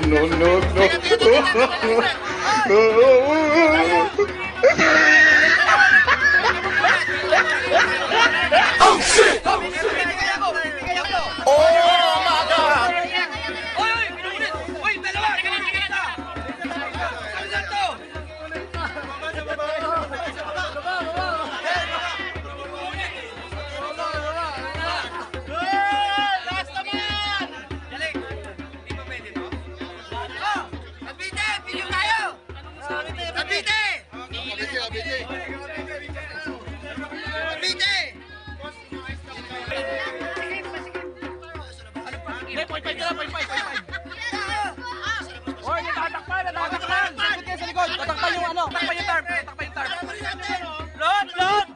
no, no, no. Oh shit! Oh my God! Uy, dalawa! Ano to? Last naman! Galing! Hindi pa pwede to? Oh! Cavite! Pilyo tayo! Cavite! Cavite! Hindi, point 5 ka lang, point 5. Hoy, natatakpan! Sagot kayo sa likod! Tatakpan yung ano! Tatakpan yung tarp! Tatakpan yung tarp! Lot!